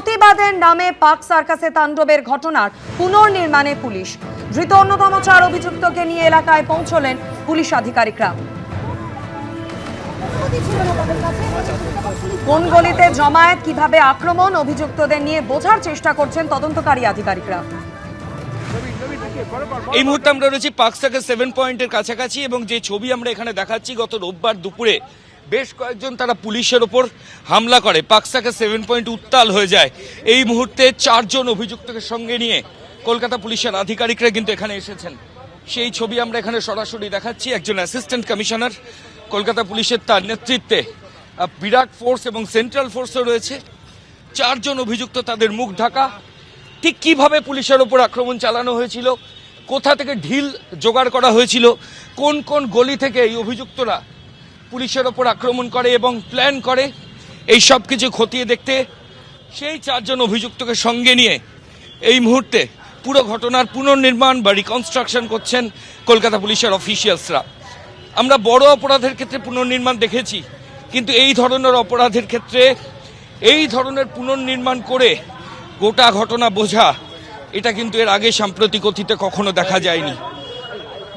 প্রতিবাদের নামে পার্ক সার্কাসে তাণ্ডবের ঘটনার পুনর্নির্মাণে পুলিশ। ধৃত অন্যতম 4 অভিযুক্তকে নিয়ে এলাকায় পৌঁছলেন পুলিশ আধিকারিকরা। কোন গলিতে জমায়েত, কিভাবে আক্রমণ, অভিযুক্তদের নিয়ে বোঝার চেষ্টা করছেন তদন্তকারী আধিকারিকরা। এই মুহূর্তে আমরা রয়েছি পার্ক সার্কাস 7 পয়েন্টের কাছাকাছি এবং যে ছবি আমরা এখানে দেখাচ্ছি, গত রোববার দুপুরে বেশ কয়েকজন তারা পুলিশের ওপর হামলা করে। পার্ক সার্কাস 7 পয়েন্ট উত্তাল হয়ে যায়। এই মুহূর্তে 4 জন অভিযুক্তকে সঙ্গে নিয়ে কলকাতা পুলিশের আধিকারিকরা কিন্তু এখানে এসেছেন। সেই ছবি আমরা এখানে সরাসরি দেখাচ্ছি। একজন অ্যাসিস্ট্যান্ট কমিশনার কলকাতা পুলিশের, তার নেতৃত্বে বিরাট ফোর্স এবং সেন্ট্রাল ফোর্সও রয়েছে। 4 জন অভিযুক্ত, তাদের মুখ ঢাকা। ঠিক কিভাবে পুলিশের ওপর আক্রমণ চালানো হয়েছিল, কোথা থেকে ঢিল জোগাড় করা হয়েছিল, কোন কোন গলি থেকে এই অভিযুক্তরা পুলিশের ওপর আক্রমণ করে এবং প্ল্যান করে, এই সব কিছু খতিয়ে দেখতে সেই 4 জন অভিযুক্তকে সঙ্গে নিয়ে এই মুহূর্তে পুরো ঘটনার পুনর্নির্মাণ বা রিকনস্ট্রাকশন করছেন কলকাতা পুলিশের অফিসিয়ালসরা। আমরা বড় অপরাধের ক্ষেত্রে পুনর্নির্মাণ দেখেছি, কিন্তু এই ধরনের অপরাধের ক্ষেত্রে এই ধরনের পুনর্নির্মাণ করে গোটা ঘটনা বোঝা, এটা কিন্তু এর আগে সাম্প্রতিক অতীতে কখনো দেখা যায়নি।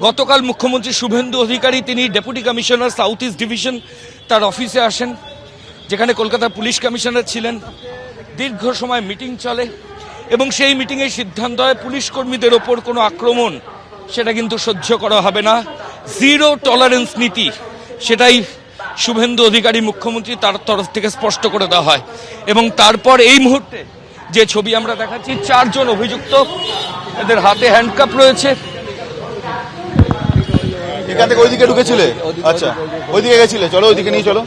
গতকাল মুখ্যমন্ত্রী শুভেন্দু অধিকারী, তিনি deputy commissioner south east division, তার অফিসে আসেন, যেখানে কলকাতা পুলিশ কমিশনার ছিলেন। দীর্ঘ সময় মিটিং চলে এবং সেই মিটিংয়ে সিদ্ধান্ত হয় পুলিশ কর্মীদের ওপর কোনো আক্রমণ সেটা কিন্তু সহ্য করা হবে না। জিরো টলারেন্স নীতি, সেটাই শুভেন্দু অধিকারী মুখ্যমন্ত্রী তার তরফ থেকে স্পষ্ট করে দেওয়া হয়। এবং তারপর এই মুহূর্তে যে ছবি আমরা দেখাচ্ছি, 4 জন অভিযুক্ত, এদের হাতে হ্যান্ডকাপ রয়েছে। এখান থেকে ওইদিকে ঢুকেছিলে? আচ্ছা, ওইদিকে গেছিলে, চলো ওইদিকে নিয়ে চলো,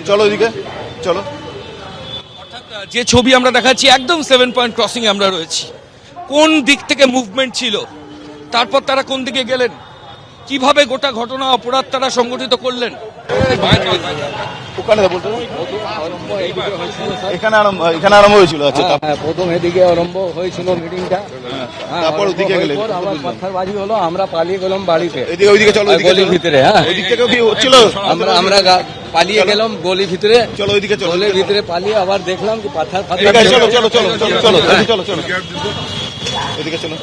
চলো ওইদিকে চলো। অর্থাৎ যে ছবি আমরা দেখাচ্ছি, একদম 7 পয়েন্ট ক্রসিং আমরা রয়েছি। কোন দিক থেকে মুভমেন্ট ছিল, তারপর তারা কোন দিকে গেলেন, কিভাবে গোটা ঘটনা অপরাধ তারা সংগঠিত করলেন, ওখানে বলতে এখানে আরম্ভ হয়েছিল। আচ্ছা, প্রথম এদিকে আরম্ভ হয়েছিল মিটিংটা, তারপর ওদিকে গেলে আবার পাথরবাজি হলো, আমরা পালিয়ে গেলাম বাড়িতে। এদিকে ওইদিকে চলো, গলির ভিতরে। হ্যাঁ, ওইদিক থেকে কি হচ্ছিল? আমরা পালিয়ে গেলাম গলির ভিতরে। চলো ওইদিকে চলো, গলির ভিতরে পালিয়ে আবার দেখলাম কি পাথর চলো চলো চলো চলো চলো চলো চলো এদিকে চলো।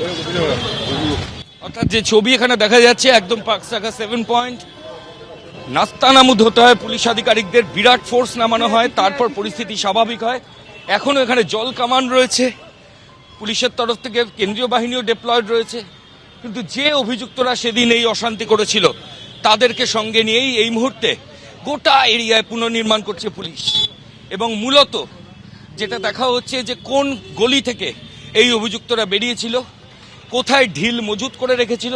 অর্থাৎ যে ছবি এখানে দেখা যাচ্ছে, একদম পার্ক সার্কাস 7 পয়েন্ট নাস্তানাবুদ হতে হয় পুলিশ আধিকারিকদের, বিরাট ফোর্স নামানো হয়, তারপর পরিস্থিতি স্বাভাবিক হয়। এখনও এখানে জল কামান রয়েছে, পুলিশের তরফ থেকে কেন্দ্রীয় বাহিনীও ডেপ্লয়েড রয়েছে। কিন্তু যে অভিযুক্তরা সেদিন এই অশান্তি করেছিল, তাদেরকে সঙ্গে নিয়েই এই মুহূর্তে গোটা এরিয়ায় পুনর্নির্মাণ করছে পুলিশ। এবং মূলত যেটা দেখা হচ্ছে যে কোন গলি থেকে এই অভিযুক্তরা বেরিয়েছিল, কোথায় ঢিল মজুত করে রেখেছিল,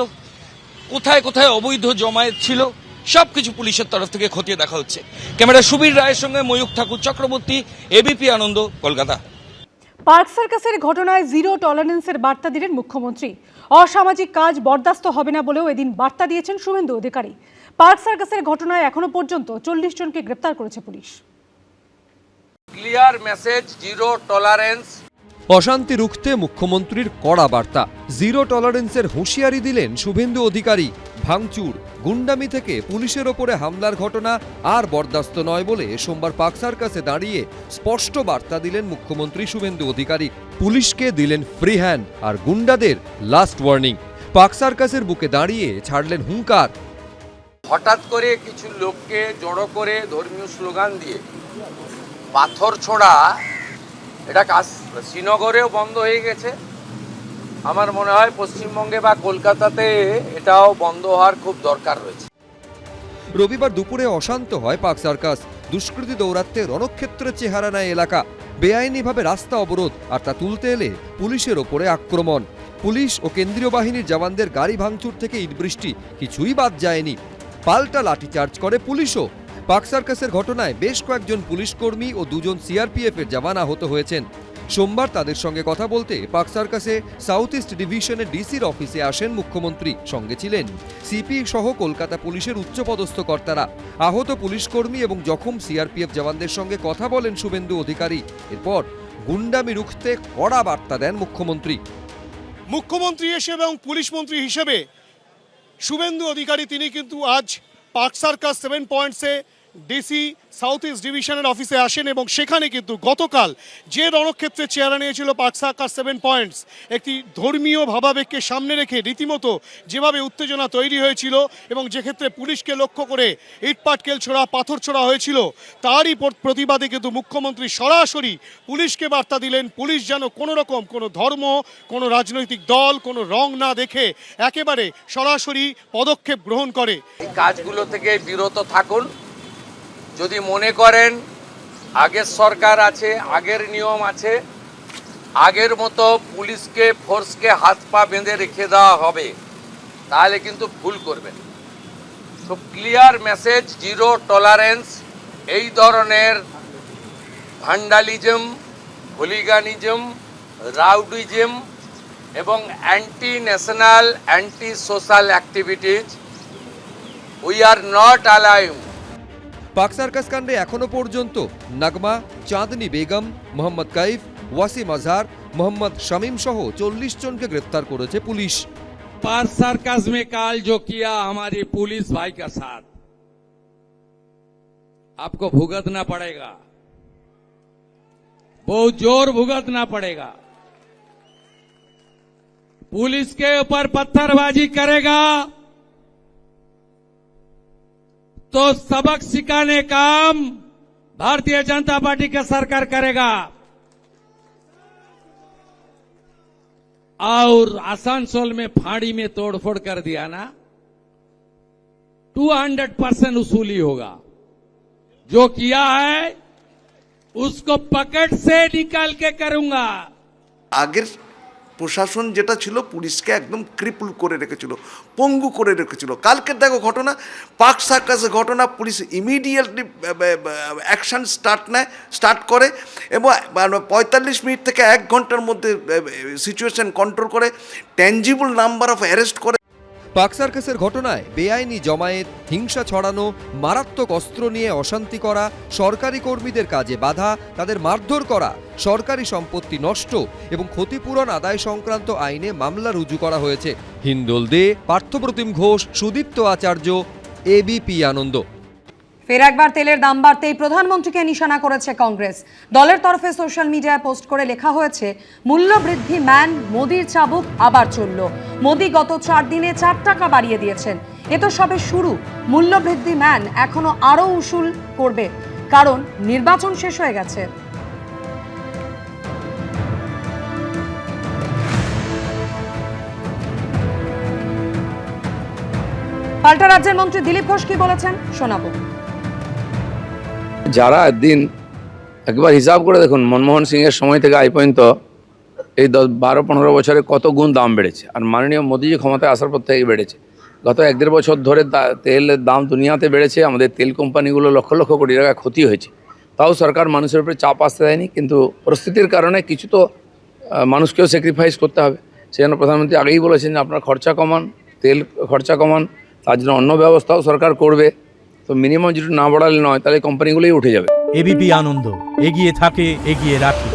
কোথায় কোথায় অবৈধ জমায়েত ছিল, সবকিছু পুলিশের তরফ থেকে খতিয়ে দেখা হচ্ছে। ক্যামেরা সুবীর রায়ের সঙ্গে ময়ূখ ঠাকুর চক্রবর্তী, এবিপি আনন্দ, কলকাতা। পার্ক সার্কাসের ঘটনায় জিরো টলারেন্সের বার্তা দিলেন মুখ্যমন্ত্রী। অসামাজিক কাজ বরদাস্ত হবে না বলেও এদিন বার্তা দিয়েছেন শুভেন্দু অধিকারী। পার্ক সার্কাসের ঘটনায় এখনো পর্যন্ত 40 জনকে গ্রেপ্তার করেছে police. Clear message, zero tolerance. অশান্তি রুখতে মুখ্যমন্ত্রীর কড়া বার্তা, জিরো টলারেন্সের হুঁশিয়ারি দিলেন শুভেন্দু অধিকারী। ভাঙচুর, গুন্ডামি থেকে পুলিশের ওপরে হামলার ঘটনা আর বরদাস্ত নয় বলে সোমবার পার্ক সার্কাসে দাঁড়িয়ে স্পষ্ট বার্তা দিলেন মুখ্যমন্ত্রী শুভেন্দু অধিকারী। পুলিশকে দিলেন ফ্রি হ্যান্ড আর গুন্ডাদের লাস্ট ওয়ার্নিং। পার্ক সার্কাসের বুকে দাঁড়িয়ে ছাড়লেন হুঙ্কার। হঠাৎ করে কিছু লোককে জড়ো করে ধর্মীয় স্লোগান দিয়ে পাথর ছোড়া, এটা কাজ শ্রীনগরেও বন্ধ হয়ে গেছে। আমার মনে হয় পশ্চিমবঙ্গে বা কলকাতাতে এটাও বন্ধ হওয়ার খুব দরকার রয়েছে। রবিবার দুপুরে অশান্ত হয় পার্ক সার্কাস। দুষ্কৃতী দৌরাত্মে রণক্ষেত্রের চেহারা নেয় এলাকা। বেআইনিভাবে রাস্তা অবরোধ, আর তা তুলতে এলে পুলিশের ওপরে আক্রমণ। পুলিশ ও কেন্দ্রীয় বাহিনীর জওয়ানদের গাড়ি ভাঙচুর থেকে ইটবৃষ্টি, কিছুই বাদ যায়নি। পাল্টা লাঠিচার্জ করে পুলিশও। পার্ক সার্কাসের ঘটনায় বেশ কয়েকজন পুলিশ কর্মী ও 2 জন সিআরপিএফের জওয়ান আহত হয়েছেন। সোমবার তাদের সঙ্গে কথা বলতে পার্ক সার্কাসে সাউথ ইস্ট ডিভিশনের ডিসির অফিসে আসেন মুখ্যমন্ত্রী। সঙ্গে ছিলেন সিপি সহ কলকাতা পুলিশের উচ্চপদস্থ কর্তারা। আহত পুলিশ কর্মী এবং জখম সিআরপিএফ জওয়ানদের সঙ্গে কথা বলেন শুভেন্দু অধিকারী। এরপর গুন্ডামি রুখতে কড়া বার্তা দেন মুখ্যমন্ত্রী। মুখ্যমন্ত্রী হিসেবে এবং পুলিশ মন্ত্রী হিসেবে শুভেন্দু অধিকারী তিনি কিন্তু আজ পার্ক সার্কাস 7 পয়েন্টসে ডিসি সাউথ ইস্ট ডিভিশনের অফিসে আসেন এবং সেখানে কিন্তু গতকাল যে রণক্ষেত্রের চেহারা নিয়েছিল পার্ক সার্কাস 7 পয়েন্টস, একটি ধর্মীয় ভাবাবেগকে সামনে রেখে রীতিমতো যেভাবে উত্তেজনা তৈরি হয়েছিল এবং যে ক্ষেত্রে পুলিশকে লক্ষ্য করে ইটপাটকেল ছোড়া, পাথর ছোড়া হয়েছিল, তারই প্রতিবাদে কিন্তু মুখ্যমন্ত্রী সরাসরি পুলিশকে বার্তা দিলেন, পুলিশ যেন কোনো রকম কোনো ধর্ম, কোনো রাজনৈতিক দল, কোনো রং না দেখে একেবারে সরাসরি পদক্ষেপ গ্রহণ করে। এই কাজগুলো থেকে বিরত থাকুন। যদি মনে করেন আগের সরকার আছে, আগের নিয়ম আছে, আগের মতো পুলিশকে, ফোর্সকে হাত পা বেঁধে রেখে দেওয়া হবে, তাহলে কিন্তু ভুল করবেন। তো ক্লিয়ার মেসেজ, জিরো টলারেন্স এই ধরনের ভ্যান্ডালিজম, হুলিগানিজম, রাউডিজম এবং anti national, anti social activities we are not allowed. পাক সার্কাস কাণ্ডে এখনো পর্যন্ত নাগমা, চাঁদনি বেগম, মোহাম্মদ কাইফ, ওয়াসিম আজহার, মোহাম্মদ শামীম সহ 40 জনকে গ্রেফতার করেছে পুলিশ। पार्क सर्कस में काल जो किया हमारी पुलिस भाई का साथ, आपको भुगतना पड़ेगा, बहुत जोर भुगतना पड़ेगा। पुलिस के ऊपर पत्थरबाजी करेगा तो सबक सिखाने काम भारतीय जनता पार्टी का सरकार करेगा। और आसनसोल में फाड़ी में तोड़फोड़ कर दिया ना, 200% वसूली होगा। जो किया है उसको पकड़ से निकाल के करूंगा। আগের প্রশাসন যেটা ছিল পুলিশকে একদম ক্রিপল করে রেখেছিল, পঙ্গু করে রেখেছিল। কালকের দেখো ঘটনা, পার্ক সার্কাসের ঘটনা, পুলিশ ইমিডিয়েটলি অ্যাকশন স্টার্ট করে এবং 45 মিনিট থেকে 1 ঘন্টার মধ্যে সিচুয়েশন কন্ট্রোল করে, ট্যাঞ্জিবল নাম্বার অফ অ্যারেস্ট করে। পাক সার্কাসের ঘটনায় বেআইনি জমায়েত, হিংসা ছড়ানো, মারাত্মক অস্ত্র নিয়ে অশান্তি করা, সরকারি কর্মীদের কাজে বাধা, তাদের মারধর করা, সরকারি সম্পত্তি নষ্ট এবং ক্ষতিপূরণ আদায় সংক্রান্ত আইনে মামলা রুজু করা হয়েছে। হিন্দোল দে, পার্থপ্রতিম ঘোষ, সুদীপ্ত আচার্য, এবিপি আনন্দ। ফের একবার তেলের দাম বাড়তেই প্রধানমন্ত্রীকে নিশানা করেছে কংগ্রেস। দলের তরফে সোশ্যাল মিডিয়ায় পোস্ট করে লেখা হয়েছে, মূল্য বৃদ্ধি ম্যান, মোদির চাবুক আবার চলল। মোদি গত 4 দিনে 4 টাকা বাড়িয়ে দিয়েছেন। এ তো সবে শুরু। মূল্য বৃদ্ধি ম্যান এখনো আরও উসুল করবে, কারণ নির্বাচন শেষ হয়ে গেছে। পাল্টা রাজ্যের মন্ত্রী দিলীপ ঘোষ কি বলেছেন শোনাবো। যারা দিন একবার হিসাব করে দেখুন, মনমোহন সিংয়ের সময় থেকে আজ পর্যন্ত এই 12-15 বছরে কত গুণ দাম বেড়েছে, আর মাননীয় মোদীজি ক্ষমতায় আসার পর থেকে বেড়েছে। গত 1-1.5 বছর ধরে তেলের দাম দুনিয়াতে বেড়েছে, আমাদের তেল কোম্পানিগুলো লক্ষ লক্ষ কোটি টাকা ক্ষতি হয়েছে, তাও সরকার মানুষের উপরে চাপ আসতে দেয়নি। কিন্তু পরিস্থিতির কারণে কিছু তো মানুষকেও স্যাক্রিফাইস করতে হবে। সেজন্য প্রধানমন্ত্রী আগেই বলেছেন যে আপনারা খরচা কমান, তেল খরচা কমান, তার জন্য অন্য ব্যবস্থাও সরকার করবে। তো মিনিমাম যেটা না বাড়ালে নয়, তাহলে কোম্পানিগুলোই উঠে যাবে। এবিপি আনন্দ, এগিয়ে থাকে, এগিয়ে রাখে।